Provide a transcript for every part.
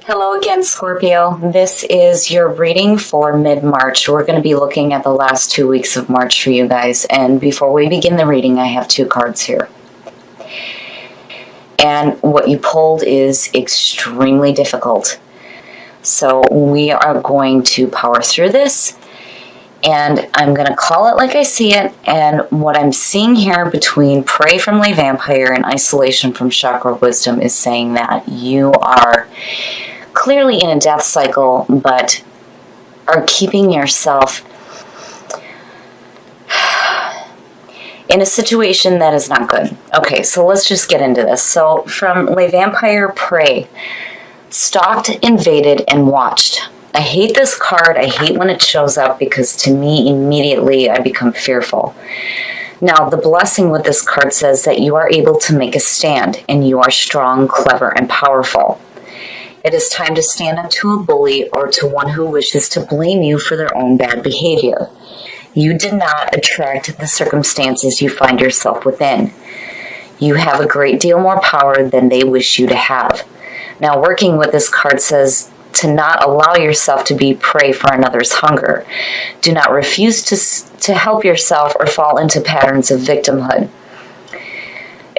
Hello again, Scorpio. This is your reading for mid-March. We're going to be looking at the last 2 weeks of March for you guys. And before we begin the reading, I have 2 cards here. And what you pulled is extremely difficult. So we are going to power through this. And I'm going to call it like I see it. And what I'm seeing here between Prey from Lay Vampire and Isolation from Chakra Wisdom is saying that you are clearly in a death cycle, but are keeping yourself in a situation that is not good. Okay, so let's just get into this. So from Lay Vampire, Prey, stalked, invaded, and watched. I hate this card. I hate when it shows up because to me, immediately I become fearful. Now, the blessing with this card says that you are able to make a stand and you are strong, clever, and powerful. It is time to stand up to a bully or to one who wishes to blame you for their own bad behavior. You did not attract the circumstances you find yourself within. You have a great deal more power than they wish you to have. Now, working with this card says to not allow yourself to be prey for another's hunger. Do not refuse to help yourself or fall into patterns of victimhood.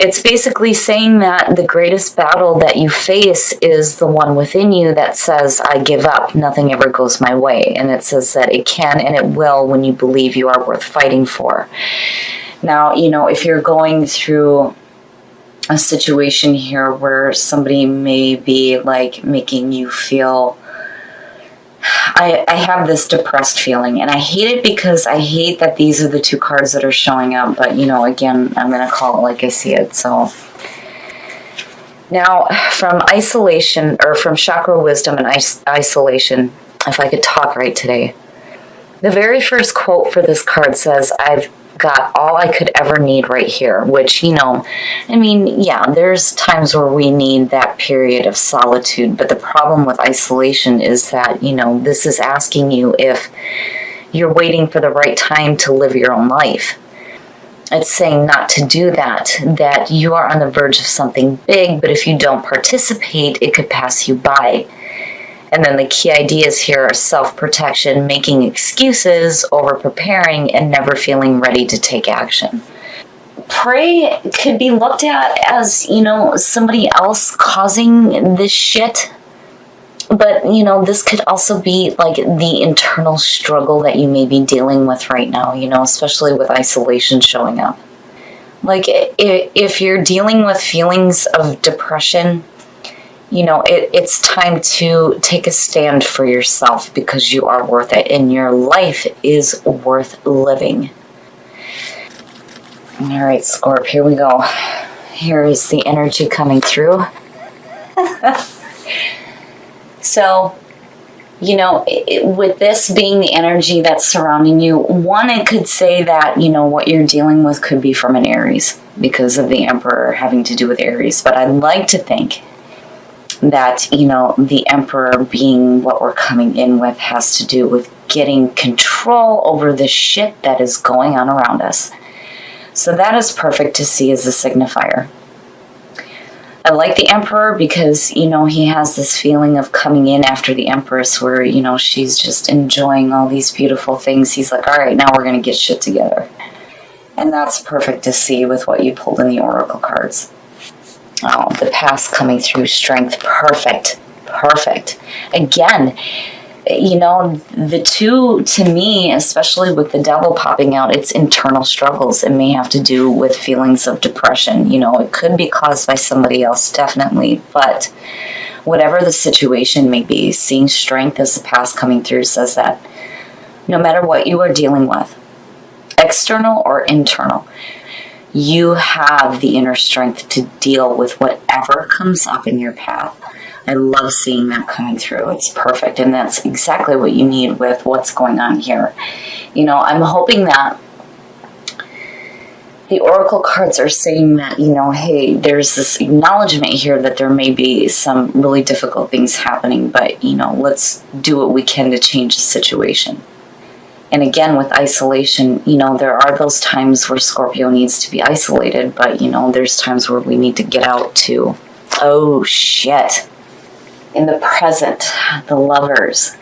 It's basically saying that the greatest battle that you face is the one within you that says, I give up, nothing ever goes my way. And it says that it can and it will when you believe you are worth fighting for. Now, if you're going through a situation here where somebody may be like making you feel, I have this depressed feeling, and I hate it because I hate that these are the 2 cards that are showing up, but again, I'm going to call it like I see it. So now from Isolation, or from Chakra Wisdom and Isolation, if I could talk right today, the very first quote for this card says, I've got all I could ever need right here, which, there's times where we need that period of solitude, but the problem with isolation is that, this is asking you if you're waiting for the right time to live your own life. It's saying not to do that you are on the verge of something big, but if you don't participate, it could pass you by. And then the key ideas here are self-protection, making excuses, over-preparing, and never feeling ready to take action. Prey could be looked at as, somebody else causing this shit. But, this could also be like the internal struggle that you may be dealing with right now, especially with isolation showing up. Like, if you're dealing with feelings of depression, it's time to take a stand for yourself because you are worth it and your life is worth living. All right, Scorp, here we go. Here is the energy coming through. So, with this being the energy that's surrounding you, one, it could say that, what you're dealing with could be from an Aries because of the Emperor having to do with Aries. But I'd like to think that, the Emperor being what we're coming in with has to do with getting control over the shit that is going on around us. So that is perfect to see as a signifier. I like the Emperor because, he has this feeling of coming in after the Empress where, she's just enjoying all these beautiful things. He's like, all right, now we're going to get shit together. And that's perfect to see with what you pulled in the Oracle cards. Oh, the past coming through, strength, perfect. Again, the 2, to me, especially with the Devil popping out, it's internal struggles. It may have to do with feelings of depression. It could be caused by somebody else, definitely. But whatever the situation may be, seeing strength as the past coming through says that no matter what you are dealing with, external or internal, you have the inner strength to deal with whatever comes up in your path. I love seeing that coming through. It's perfect, and that's exactly what you need with what's going on here. I'm hoping that the Oracle cards are saying that, hey, there's this acknowledgement here that there may be some really difficult things happening, but, let's do what we can to change the situation. And again, with isolation, there are those times where Scorpio needs to be isolated, but, there's times where we need to get out too. Oh, shit. In the present, the Lovers.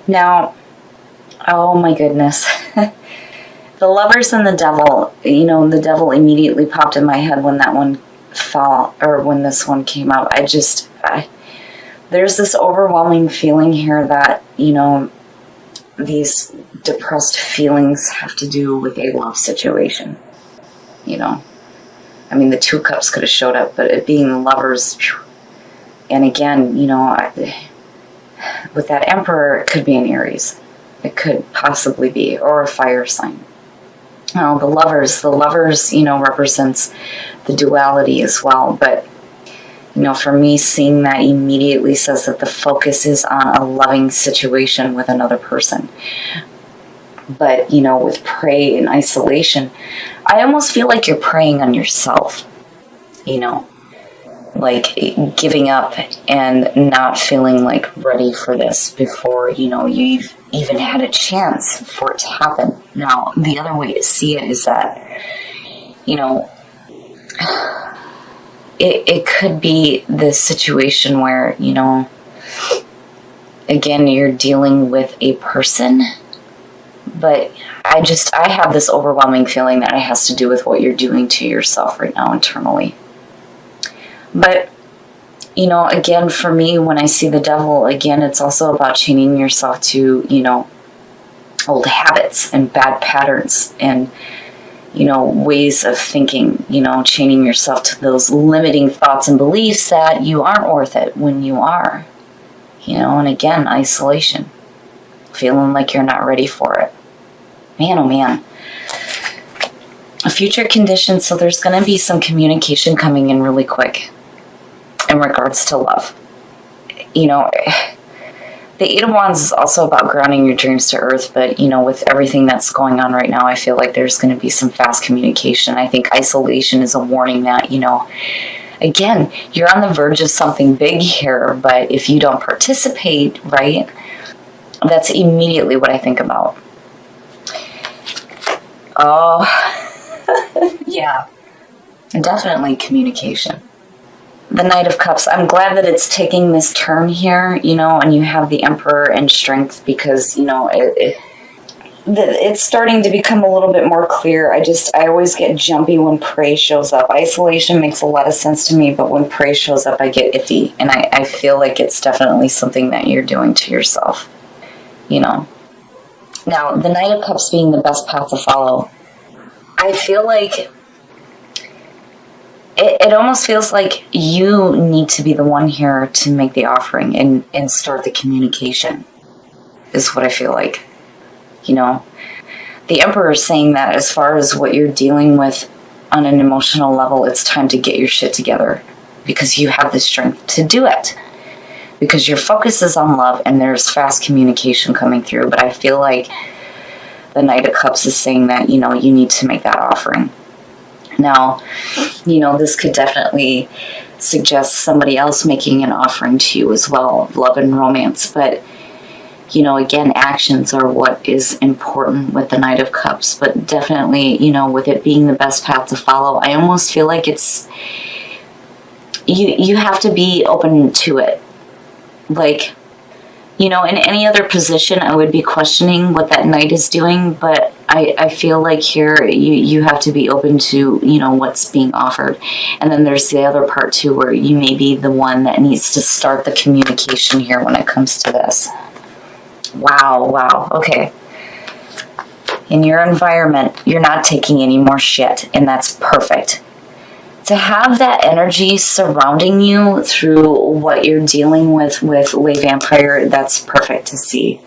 Now, oh my goodness. The Lovers and the Devil, the Devil immediately popped in my head when that one fell, or when this one came out. There's this overwhelming feeling here that, these depressed feelings have to do with a love situation. The Two Cups could have showed up, but it being the Lovers, and again, with that Emperor, it could be an Aries. It could possibly be, or a fire sign. Now, the Lovers, represents the duality as well, but for me, seeing that immediately says that the focus is on a loving situation with another person. But, with prey and isolation, I almost feel like you're preying on yourself, like giving up and not feeling like ready for this before, you've even had a chance for it to happen. Now, the other way to see it is that, it could be this situation where, again, you're dealing with a person, but I have this overwhelming feeling that it has to do with what you're doing to yourself right now internally. But, again, for me, when I see the Devil, again, it's also about chaining yourself to, old habits and bad patterns and, ways of thinking, chaining yourself to those limiting thoughts and beliefs that you aren't worth it when you are, and again, isolation, feeling like you're not ready for it. Man, oh man. A future condition, so there's going to be some communication coming in really quick in regards to love. The Eight of Wands is also about grounding your dreams to earth, but, with everything that's going on right now, I feel like there's going to be some fast communication. I think isolation is a warning that, again, you're on the verge of something big here, but if you don't participate, right, that's immediately what I think about. Oh, yeah, definitely communication. The Knight of Cups, I'm glad that it's taking this turn here, and you have the Emperor and Strength because, it's starting to become a little bit more clear. I always get jumpy when prey shows up. Isolation makes a lot of sense to me, but when prey shows up, I get iffy, and I feel like it's definitely something that you're doing to yourself, Now, the Knight of Cups being the best path to follow, I feel like it almost feels like you need to be the one here to make the offering and start the communication, is what I feel like. The Emperor is saying that as far as what you're dealing with on an emotional level, it's time to get your shit together because you have the strength to do it. Because your focus is on love and there's fast communication coming through. But I feel like the Knight of Cups is saying that, you need to make that offering. Now, this could definitely suggest somebody else making an offering to you as well of love and romance. But, again, actions are what is important with the Knight of Cups. But definitely, with it being the best path to follow, I almost feel like it's, you have to be open to it. Like, in any other position, I would be questioning what that knight is doing, but I feel like here you have to be open to, what's being offered. And then there's the other part, too, where you may be the one that needs to start the communication here when it comes to this. Wow, okay. In your environment, you're not taking any more shit, and that's perfect. To have that energy surrounding you through what you're dealing with Lay Vampire, that's perfect to see.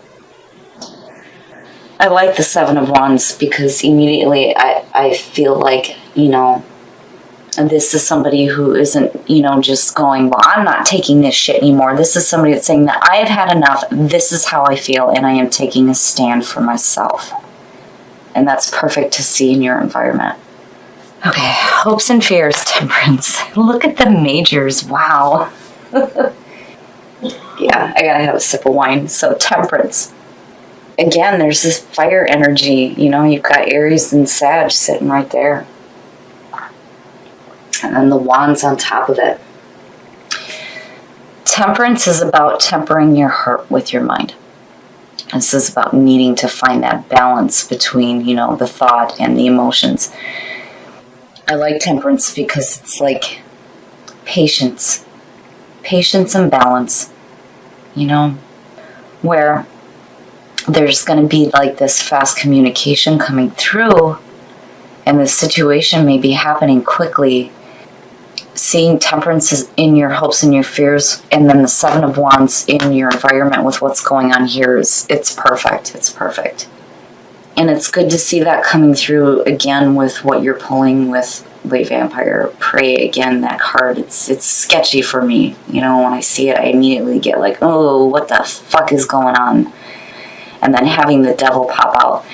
I like the Seven of Wands because immediately I feel like, this is somebody who isn't, just going, well, I'm not taking this shit anymore. This is somebody that's saying that I have had enough. This is how I feel, and I am taking a stand for myself. And that's perfect to see in your environment. Okay, hopes and fears, Temperance. Look at the majors. Wow. Yeah, I gotta have a sip of wine. So, Temperance. Again, there's this fire energy. You've got Aries and Sag sitting right there. And then the Wands on top of it. Temperance is about tempering your heart with your mind. This is about needing to find that balance between, the thought and the emotions. I like temperance because it's like patience and balance, where there's going to be like this fast communication coming through, and the situation may be happening quickly. Seeing temperance is in your hopes and your fears, and then the Seven of Wands in your environment with what's going on here it's perfect. It's perfect. And it's good to see that coming through again with what you're pulling with Lay Vampire. Pray again, that card, it's sketchy for me. When I see it, I immediately get like, oh, what the fuck is going on? And then having the Devil pop out.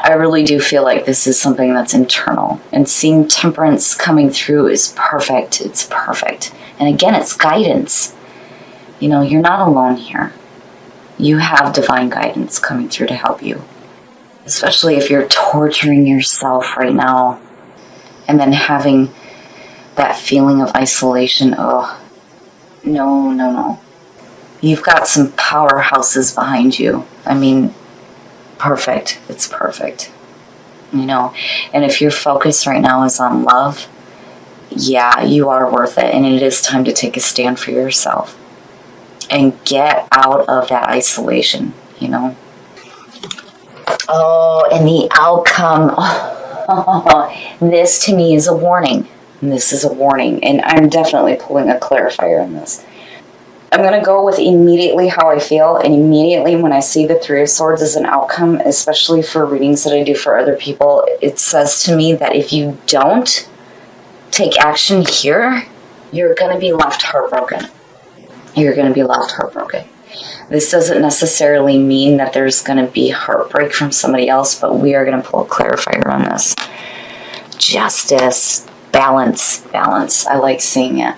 I really do feel like this is something that's internal. And seeing temperance coming through is perfect. It's perfect. And again, it's guidance. You're not alone here. You have divine guidance coming through to help you. Especially if you're torturing yourself right now and then having that feeling of isolation. Oh, no. You've got some powerhouses behind you. I mean, perfect. It's perfect. And if your focus right now is on love, yeah, you are worth it. And it is time to take a stand for yourself and get out of that isolation, Oh, and the outcome. This to me is a warning. This is a warning. And I'm definitely pulling a clarifier in this. I'm going to go with immediately how I feel. And immediately when I see the Three of Swords as an outcome, especially for readings that I do for other people, it says to me that if you don't take action here, you're going to be left heartbroken. You're going to be left heartbroken. This doesn't necessarily mean that there's going to be heartbreak from somebody else, but we are going to pull a clarifier on this. Justice, balance. I like seeing it.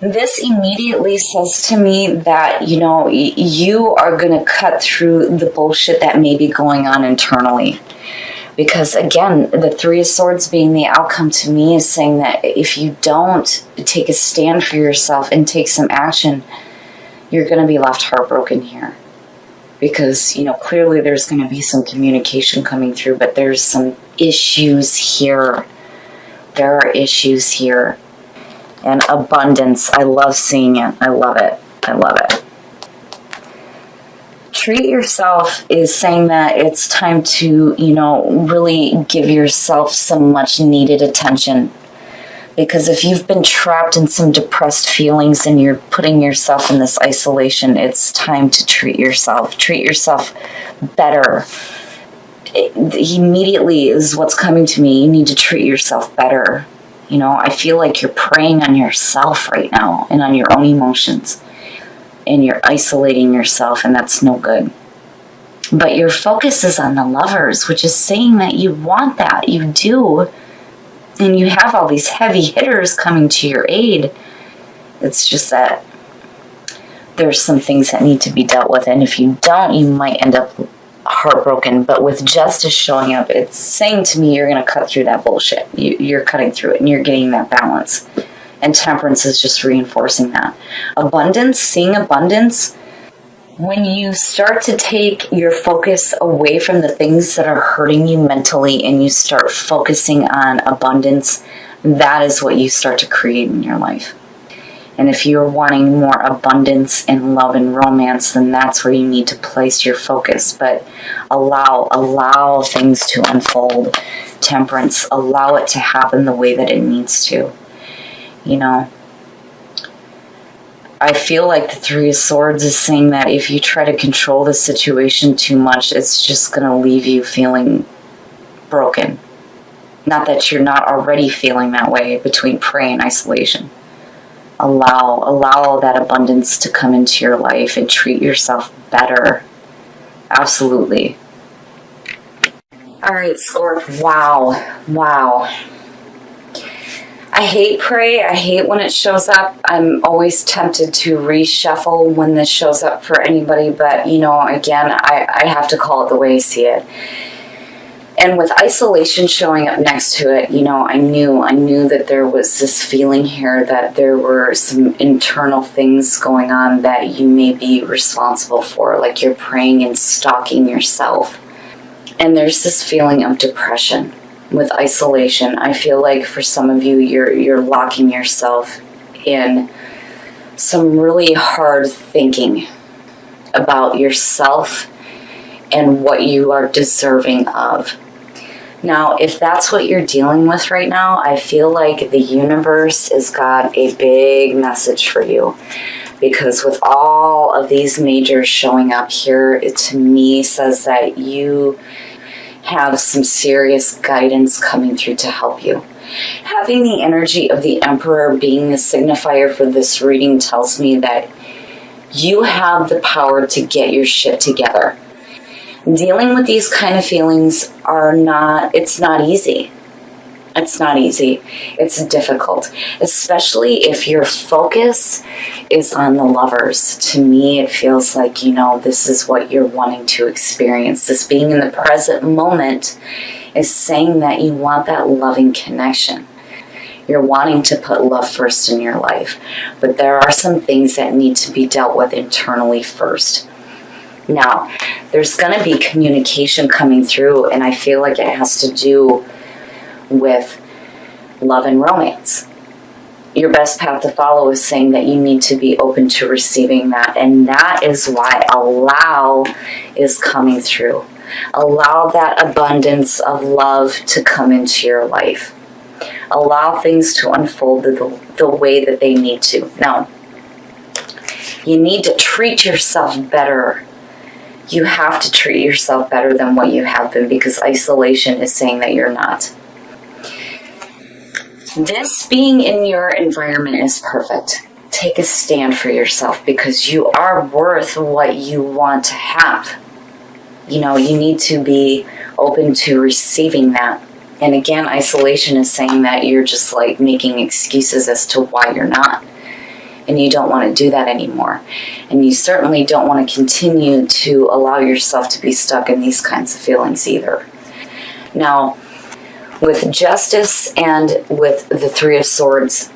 This immediately says to me that, you are going to cut through the bullshit that may be going on internally. Because again, the Three of Swords being the outcome to me is saying that if you don't take a stand for yourself and take some action, you're going to be left heartbroken here. Because, clearly there's going to be some communication coming through, but there's some issues here. There are issues here. And abundance, I love seeing it. I love it. Treat yourself is saying that it's time to, really give yourself some much needed attention. Because if you've been trapped in some depressed feelings and you're putting yourself in this isolation, it's time to treat yourself. Treat yourself better. Immediately is what's coming to me. You need to treat yourself better. I feel like you're preying on yourself right now and on your own emotions. And you're isolating yourself, and that's no good. But your focus is on the Lovers, which is saying that you want that. You do. And you have all these heavy hitters coming to your aid. It's just that there's some things that need to be dealt with. And if you don't, you might end up heartbroken. But with justice showing up, it's saying to me you're going to cut through that bullshit. You're cutting through it and you're getting that balance. And temperance is just reinforcing that. Abundance, seeing abundance, when you start to take your focus away from the things that are hurting you mentally and you start focusing on abundance, that is what you start to create in your life. And if you're wanting more abundance and love and romance, then that's where you need to place your focus. But allow things to unfold. Temperance, allow it to happen the way that it needs to. I feel like the Three of Swords is saying that if you try to control the situation too much, it's just going to leave you feeling broken. Not that you're not already feeling that way between prey and isolation. Allow that abundance to come into your life and treat yourself better. Absolutely. All right, Scorp. Wow. I hate prey. I hate when it shows up. I'm always tempted to reshuffle when this shows up for anybody, but again, I have to call it the way I see it. And with isolation showing up next to it, I knew that there was this feeling here that there were some internal things going on that you may be responsible for, like you're praying and stalking yourself. And there's this feeling of depression with isolation. I feel like for some of you, you're locking yourself in some really hard thinking about yourself and what you are deserving of. Now, if that's what you're dealing with right now, I feel like the universe has got a big message for you. Because with all of these majors showing up here, it to me says that you have some serious guidance coming through to help you. Having the energy of the Emperor being the signifier for this reading tells me that you have the power to get your shit together. Dealing with these kind of feelings it's not easy. It's not easy. It's difficult, especially if your focus is on the Lovers. To me, it feels like, this is what you're wanting to experience. This being in the present moment is saying that you want that loving connection. You're wanting to put love first in your life. But there are some things that need to be dealt with internally first. Now, there's going to be communication coming through, and I feel like it has to do with love and romance. Your best path to follow is saying that you need to be open to receiving that, and that is why allow is coming through. Allow that abundance of love to come into your life. Allow things to unfold the way that they need to. Now, you need to treat yourself better. You have to treat yourself better than what you have been, because isolation is saying that you're not. This being in your environment is perfect. Take a stand for yourself, because you are worth what you want to have. You need to be open to receiving that. And again, isolation is saying that you're just like making excuses as to why you're not. And you don't want to do that anymore. And you certainly don't want to continue to allow yourself to be stuck in these kinds of feelings either. Now, with Justice and with the Three of Swords,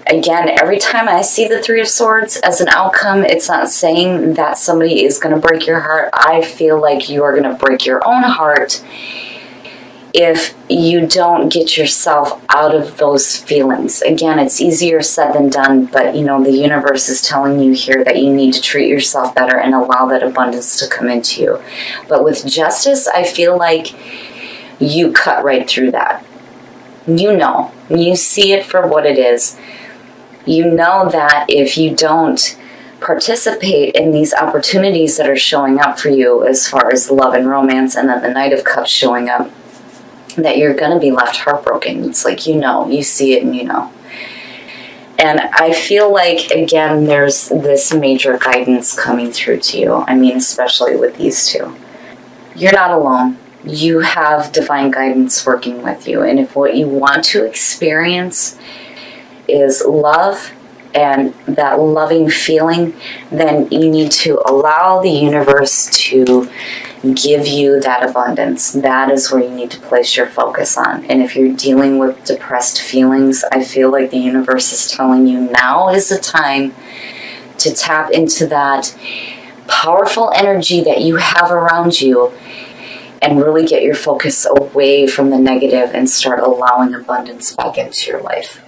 again, every time I see the Three of Swords as an outcome, it's not saying that somebody is going to break your heart. I feel like you are going to break your own heart if you don't get yourself out of those feelings. Again, it's easier said than done, but the universe is telling you here that you need to treat yourself better and allow that abundance to come into you. But with Justice, I feel like you cut right through that. You see it for what it is. You know that if you don't participate in these opportunities that are showing up for you as far as love and romance, and then the Knight of Cups showing up, that you're going to be left heartbroken. It's like, you see it and And I feel like, again, there's this major guidance coming through to you. I mean, especially with these two. You're not alone. You have divine guidance working with you. And if what you want to experience is love and that loving feeling, then you need to allow the universe to give you that abundance. That is where you need to place your focus on. And if you're dealing with depressed feelings, I feel like the universe is telling you now is the time to tap into that powerful energy that you have around you and really get your focus away from the negative and start allowing abundance back into your life.